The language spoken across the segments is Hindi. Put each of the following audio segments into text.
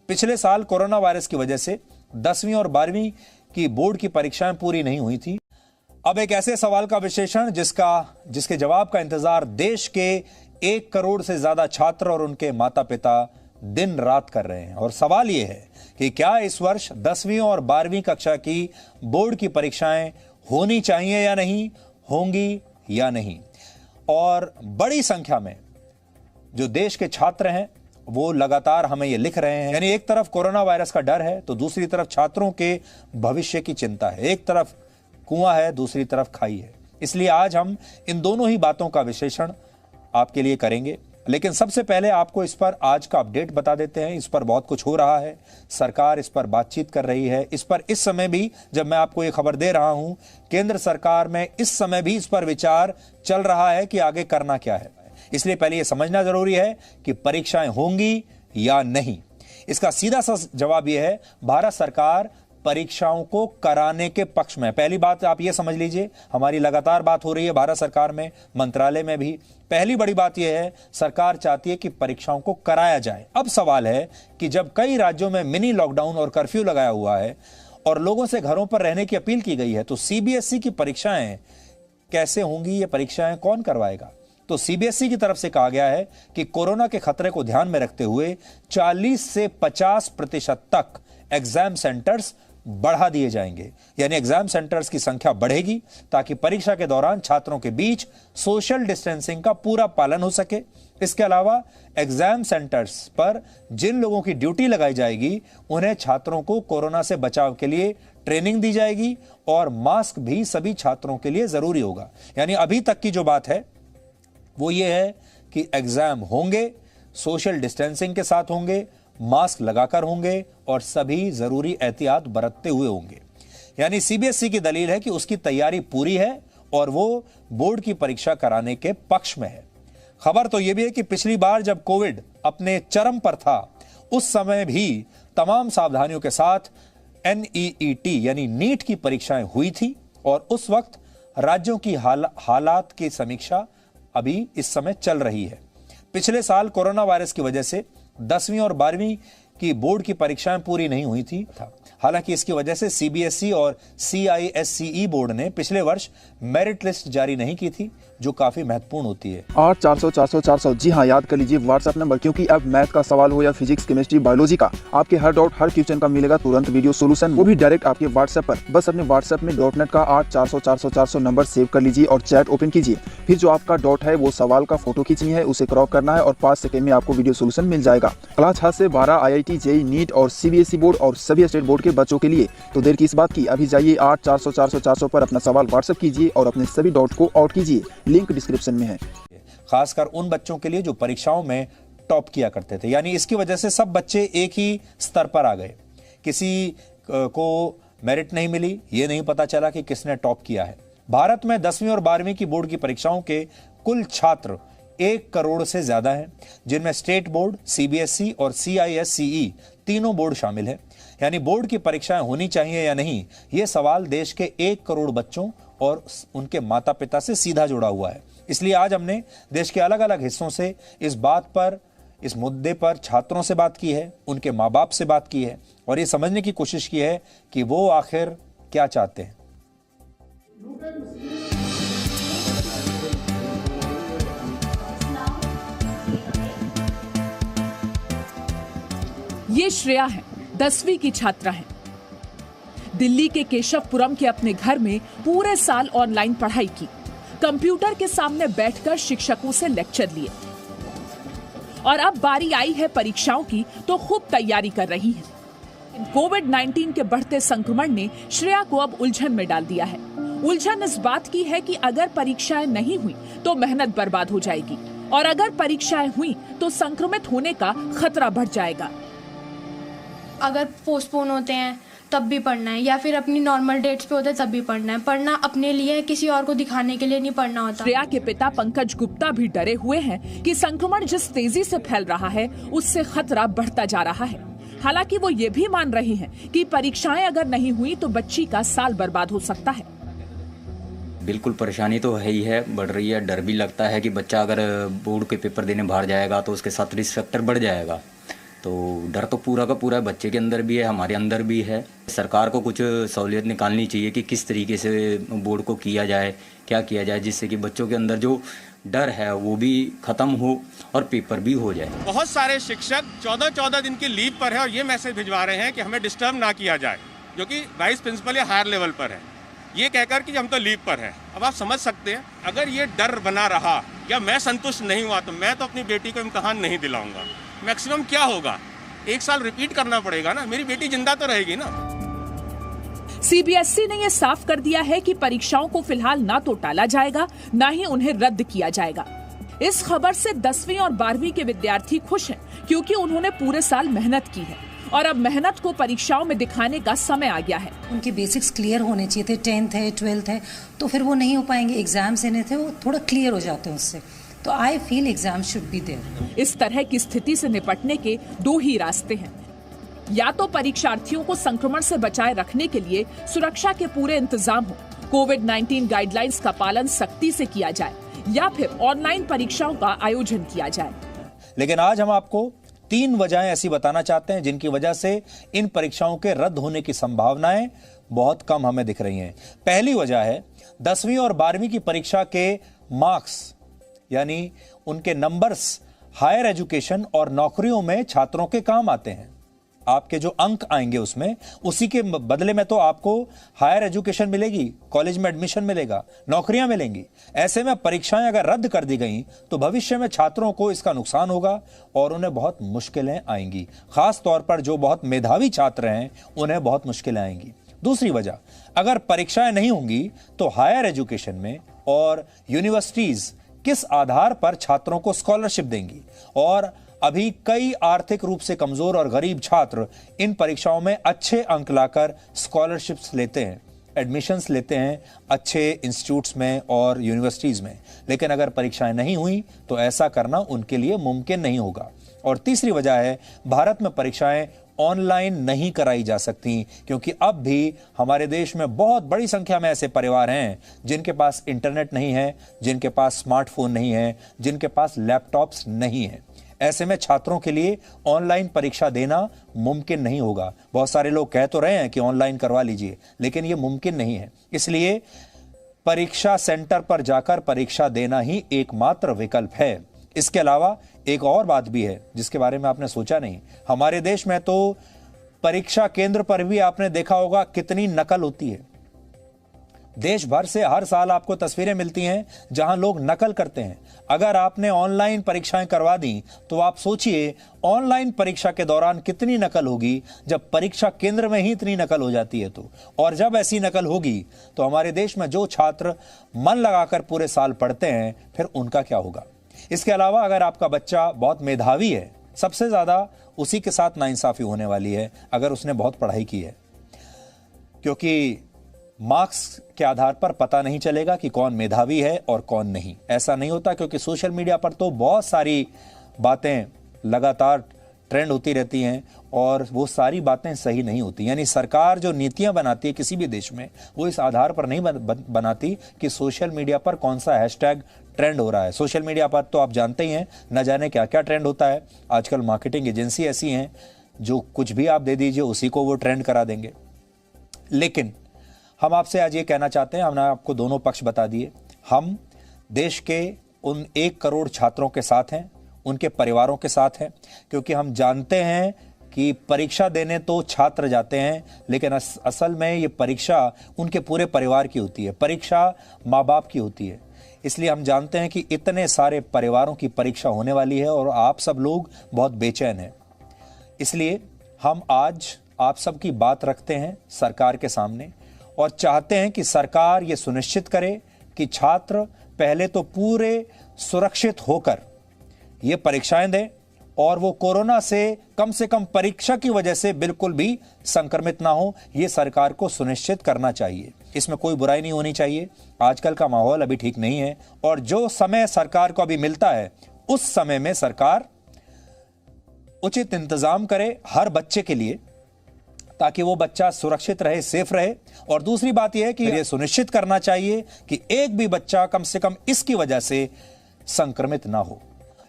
पिछले साल कोरोना वायरस की वजह से 10वीं और 12वीं की बोर्ड की परीक्षाएं पूरी नहीं हुई थी। अब एक ऐसे सवाल का विश्लेषण जिसके जवाब का इंतजार देश के 1 करोड़ से ज्यादा छात्र और उनके माता पिता दिन रात कर रहे हैं। और सवाल यह है कि क्या इस वर्ष 10वीं और 12वीं कक्षा की बोर्ड की परीक्षाएं होनी चाहिए या नहीं, होंगी या नहीं। और बड़ी संख्या में जो देश के छात्र हैं वो लगातार हमें ये लिख रहे हैं। यानी एक तरफ कोरोना वायरस का डर है तो दूसरी तरफ छात्रों के भविष्य की चिंता है। एक तरफ कुआं है, दूसरी तरफ खाई है। इसलिए आज हम इन दोनों ही बातों का विश्लेषण आपके लिए करेंगे। लेकिन सबसे पहले आपको इस पर आज का अपडेट बता देते हैं। इस पर बहुत कुछ हो रहा है, सरकार इस पर बातचीत कर रही है। इस पर इस समय भी जब मैं आपको ये खबर दे रहा हूं, केंद्र सरकार में इस समय भी इस पर विचार चल रहा है कि आगे करना क्या है। इसलिए पहले यह समझना जरूरी है कि परीक्षाएं होंगी या नहीं। इसका सीधा सा जवाब यह है, भारत सरकार परीक्षाओं को कराने के पक्ष में। पहली बात आप यह समझ लीजिए, हमारी लगातार बात हो रही है भारत सरकार में, मंत्रालय में भी। पहली बड़ी बात यह है, सरकार चाहती है कि परीक्षाओं को कराया जाए। अब सवाल है कि जब कई राज्यों में मिनी लॉकडाउन और कर्फ्यू लगाया हुआ है और लोगों से घरों पर रहने की अपील की गई है, तो सीबीएसई की परीक्षाएं कैसे होंगी, ये परीक्षाएं कौन करवाएगा? तो सीबीएसई की तरफ से कहा गया है कि कोरोना के खतरे को ध्यान में रखते हुए 40 से 50% तक एग्जाम सेंटर्स बढ़ा दिए जाएंगे। यानी एग्जाम सेंटर्स की संख्या बढ़ेगी ताकि परीक्षा के दौरान छात्रों के बीच सोशल डिस्टेंसिंग का पूरा पालन हो सके। इसके अलावा एग्जाम सेंटर्स पर जिन लोगों की ड्यूटी लगाई जाएगी उन्हें छात्रों को कोरोना से बचाव के लिए ट्रेनिंग दी जाएगी और मास्क भी सभी छात्रों के लिए जरूरी होगा। यानी अभी तक की जो बात है वो ये है कि एग्जाम होंगे, सोशल डिस्टेंसिंग के साथ होंगे, मास्क लगाकर होंगे और सभी जरूरी एहतियात बरतते हुए होंगे। यानी सीबीएसई की दलील है कि उसकी तैयारी पूरी है और वो बोर्ड की परीक्षा कराने के पक्ष में है। खबर तो यह भी है कि पिछली बार जब कोविड अपने चरम पर था उस समय भी तमाम सावधानियों के साथ एनईईटी यानी नीट की परीक्षाएं हुई थी और उस वक्त राज्यों की हालात की समीक्षा अभी इस समय चल रही है। पिछले साल कोरोना वायरस की वजह से 10वीं और 12वीं की बोर्ड की परीक्षाएं पूरी नहीं हुई थी। हालांकि इसकी वजह से सीबीएसई और सीआईएससीई बोर्ड ने पिछले वर्ष मेरिट लिस्ट जारी नहीं की थी, जो काफी महत्वपूर्ण होती है। 8400 जी हाँ, याद कर लीजिए व्हाट्सएप नंबर, क्योंकि अब मैथ का सवाल हो या फिजिक्स, केमिस्ट्री, बायोलॉजी का, आपके हर डाउट, हर क्वेश्चन का मिलेगा तुरंत वीडियो सोल्यूशन, वो भी डायरेक्ट आपके व्हाट्सएप पर। बस अपने व्हाट्सएप में .net का 8400 नंबर सेव कर लीजिए और चैट ओपन कीजिए। फिर जो आपका डाउट है वो सवाल का फोटो खींचनी है, उसे क्रॉप करना है और 5 सेकंड में आपको वीडियो सोल्यूशन मिल जाएगा। क्लास 6 से 12 IIT, जेईई, नीट और सीबीएसई बोर्ड और सभी स्टेट बोर्ड के बच्चों के लिए। तो देर की इस बात की, अभी जाइए 8400 पर अपना सवाल व्हाट्सएप कीजिए और अपने सभी डाउट को आउट कीजिए। लिंक डिस्क्रिप्शन में है। खासकर उन बच्चों के लिए जो परीक्षाओं में टॉप किया करते थे। यानी इसकी वजह से सब बच्चे एक ही स्तर पर आ गए। किसी को मेरिट नहीं मिली, ये नहीं पता चला कि किसने टॉप किया है। भारत में 10वीं और 12वीं की बोर्ड की परीक्षाओं के कुल छात्र 1 करोड़ से ज्यादा हैं, जिनमें स्टेट बोर्ड, सीबीएसई और सीआईएससीई तीनों बोर्ड शामिल हैं। यानी बोर्ड की परीक्षाएं होनी चाहिए या नहीं, यह सवाल देश के 1 करोड़ बच्चों और उनके माता पिता से सीधा जुड़ा हुआ है। इसलिए आज हमने देश के अलग अलग हिस्सों से इस मुद्दे पर छात्रों से बात की है, उनके माँ बाप से बात की है और ये समझने की कोशिश की है कि वो आखिर क्या चाहते हैं। ये श्रेया है, 10वीं की छात्रा है। दिल्ली के केशवपुरम के अपने घर में पूरे साल ऑनलाइन पढ़ाई की, कंप्यूटर के सामने बैठकर शिक्षकों से लेक्चर लिए और अब बारी आई है परीक्षाओं की तो खूब तैयारी कर रही है। कोविड-19 के बढ़ते संक्रमण ने श्रेया को अब उलझन में डाल दिया है। उलझन इस बात की है कि अगर परीक्षाएं नहीं हुई तो मेहनत बर्बाद हो जाएगी और अगर परीक्षाएं हुई तो संक्रमित होने का खतरा बढ़ जाएगा। अगर पोस्टपोन होते हैं तब भी पढ़ना है या फिर अपनी नॉर्मल डेट्स पे होते हैं तब भी पढ़ना है। पढ़ना अपने लिए, किसी और को दिखाने के लिए नहीं पढ़ना होता। श्रेया के पिता पंकज गुप्ता भी डरे हुए हैं कि संक्रमण जिस तेजी से फैल रहा है उससे खतरा बढ़ता जा रहा है। हालांकि वो ये भी मान रहे हैं कि परीक्षाएं अगर नहीं हुई तो बच्ची का साल बर्बाद हो सकता है। बिल्कुल परेशानी तो है ही है, बढ़ रही है। डर भी लगता है कि बच्चा अगर बोर्ड के पेपर देने बाहर जाएगा तो उसके साथ रिस्क फैक्टर बढ़ जाएगा। तो डर तो पूरा का पूरा बच्चे के अंदर भी है, हमारे अंदर भी है। सरकार को कुछ सहूलियत निकालनी चाहिए कि किस तरीके से बोर्ड को किया जाए, क्या किया जाए, जिससे कि बच्चों के अंदर जो डर है वो भी खत्म हो और पेपर भी हो जाए। बहुत सारे शिक्षक 14-14 दिन की लीव पर है और ये मैसेज भिजवा रहे हैं कि हमें डिस्टर्ब ना किया जाए, जो कि वाइस प्रिंसिपल या हायर लेवल पर है, ये कहकर कि हम तो लीव पर हैं। अब आप समझ सकते हैं, अगर ये डर बना रहा या मैं संतुष्ट नहीं हुआ तो मैं तो अपनी बेटी को इम्तिहान नहीं दिलाऊंगा। मैक्सिमम क्या होगा, 1 साल रिपीट करना पड़ेगा ना, मेरी बेटी जिंदा तो रहेगी ना। सीबीएसई ने यह साफ कर दिया है कि परीक्षाओं को फिलहाल ना तो टाला जाएगा, ना ही उन्हें रद्द किया जाएगा। इस खबर से 10वीं और 12वीं के विद्यार्थी खुश हैं, क्योंकि उन्होंने पूरे साल मेहनत की है और अब मेहनत को परीक्षाओं में दिखाने का समय आ गया है। उनके बेसिक्स क्लियर होने चाहिए थे, 10th है 12th है, तो फिर वो नहीं हो पाएंगे। एग्जाम्स देने थे, वो थोड़ा क्लियर हो जाते हैं उससे। तो I feel exam should be there. इस तरह की स्थिति से निपटने के 2 ही रास्ते हैं, या तो परीक्षार्थियों को संक्रमण से बचाए रखने के लिए सुरक्षा के पूरे इंतजाम हो, कोविड-19 गाइडलाइंस का पालन सख्ती से किया जाए, या फिर ऑनलाइन परीक्षाओं का आयोजन किया जाए। लेकिन आज हम आपको 3 वजहें ऐसी बताना चाहते हैं जिनकी वजह से इन परीक्षाओं के रद्द होने की संभावनाएं बहुत कम हमें दिख रही हैं। पहली वजह है 10वीं और 12वीं की परीक्षा के मार्क्स, यानी उनके नंबर्स हायर एजुकेशन और नौकरियों में छात्रों के काम आते हैं। आपके जो अंक आएंगे उसमें, उसी के बदले में तो आपको हायर एजुकेशन मिलेगी, कॉलेज में एडमिशन मिलेगा, नौकरियां मिलेंगी। ऐसे में परीक्षाएं अगर रद्द कर दी गई तो भविष्य में छात्रों को इसका नुकसान होगा और उन्हें बहुत मुश्किलें आएंगी। खास तौर पर जो बहुत मेधावी छात्र हैं उन्हें बहुत मुश्किलें आएंगी। दूसरी वजह, अगर परीक्षाएं नहीं होंगी तो हायर एजुकेशन में और यूनिवर्सिटीज किस आधार पर छात्रों को स्कॉलरशिप देंगी, और अभी कई आर्थिक रूप से कमजोर और गरीब छात्र इन परीक्षाओं में अच्छे अंक लाकर स्कॉलरशिप्स लेते हैं, एडमिशन्स लेते हैं अच्छे इंस्टीट्यूट्स में और यूनिवर्सिटीज में। लेकिन अगर परीक्षाएं नहीं हुई तो ऐसा करना उनके लिए मुमकिन नहीं होगा। और तीसरी वजह है, भारत में परीक्षाएं ऑनलाइन नहीं कराई जा सकती, क्योंकि अब भी हमारे देश में बहुत बड़ी संख्या में ऐसे परिवार हैं जिनके पास इंटरनेट नहीं है, जिनके पास स्मार्टफोन नहीं है, जिनके पास लैपटॉप्स नहीं है। ऐसे में छात्रों के लिए ऑनलाइन परीक्षा देना मुमकिन नहीं होगा। बहुत सारे लोग कह तो रहे हैं कि ऑनलाइन करवा लीजिए, लेकिन यह मुमकिन नहीं है। इसलिए परीक्षा सेंटर पर जाकर परीक्षा देना ही एकमात्र विकल्प है। इसके अलावा एक और बात भी है जिसके बारे में आपने सोचा नहीं। हमारे देश में तो परीक्षा केंद्र पर भी आपने देखा होगा कितनी नकल होती है। देश भर से हर साल आपको तस्वीरें मिलती हैं जहां लोग नकल करते हैं। अगर आपने ऑनलाइन परीक्षाएं करवा दी तो आप सोचिए ऑनलाइन परीक्षा के दौरान कितनी नकल होगी, जब परीक्षा केंद्र में ही इतनी नकल हो जाती है तो। और जब ऐसी नकल होगी तो हमारे देश में जो छात्र मन लगाकर पूरे साल पढ़ते हैं फिर उनका क्या होगा। इसके अलावा अगर आपका बच्चा बहुत मेधावी है, सबसे ज्यादा उसी के साथ नाइंसाफी होने वाली है अगर उसने बहुत पढ़ाई की है, क्योंकि मार्क्स के आधार पर पता नहीं चलेगा कि कौन मेधावी है और कौन नहीं। ऐसा नहीं होता, क्योंकि सोशल मीडिया पर तो बहुत सारी बातें लगातार ट्रेंड होती रहती हैं और वो सारी बातें सही नहीं होती। यानी सरकार जो नीतियां बनाती है किसी भी देश में, वो इस आधार पर नहीं बनाती कि सोशल मीडिया पर कौन सा हैशटैग ट्रेंड हो रहा है। सोशल मीडिया पर तो आप जानते ही हैं, न जाने क्या क्या ट्रेंड होता है। आजकल मार्केटिंग एजेंसी ऐसी हैं जो कुछ भी आप दे दीजिए उसी को वो ट्रेंड करा देंगे। लेकिन हम आपसे आज ये कहना चाहते हैं, हमने आपको दोनों पक्ष बता दिए। हम देश के उन 1 करोड़ छात्रों के साथ हैं, उनके परिवारों के साथ हैं, क्योंकि हम जानते हैं कि परीक्षा देने तो छात्र जाते हैं, लेकिन असल में ये परीक्षा उनके पूरे परिवार की होती है, परीक्षा माँ बाप की होती है। इसलिए हम जानते हैं कि इतने सारे परिवारों की परीक्षा होने वाली है और आप सब लोग बहुत बेचैन हैं। इसलिए हम आज आप सब की बात रखते हैं सरकार के सामने और चाहते हैं कि सरकार ये सुनिश्चित करे कि छात्र पहले तो पूरे सुरक्षित होकर ये परीक्षाएं दें और वो कोरोना से कम परीक्षा की वजह से बिल्कुल भी संक्रमित ना हो, ये सरकार को सुनिश्चित करना चाहिए। इसमें कोई बुराई नहीं होनी चाहिए। आजकल का माहौल अभी ठीक नहीं है और जो समय सरकार को अभी मिलता है उस समय में सरकार उचित इंतजाम करे हर बच्चे के लिए, ताकि वो बच्चा सुरक्षित रहे, सेफ रहे। और दूसरी बात यह है कि यह सुनिश्चित करना चाहिए कि एक भी बच्चा कम से कम इसकी वजह से संक्रमित ना हो।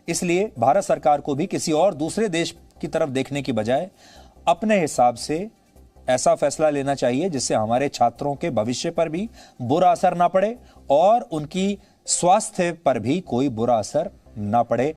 इसलिए भारत सरकार को भी किसी और दूसरे देश की तरफ देखने की बजाय अपने हिसाब से ऐसा फैसला लेना चाहिए जिससे हमारे छात्रों के भविष्य पर भी बुरा असर ना पड़े और उनकी स्वास्थ्य पर भी कोई बुरा असर ना पड़े।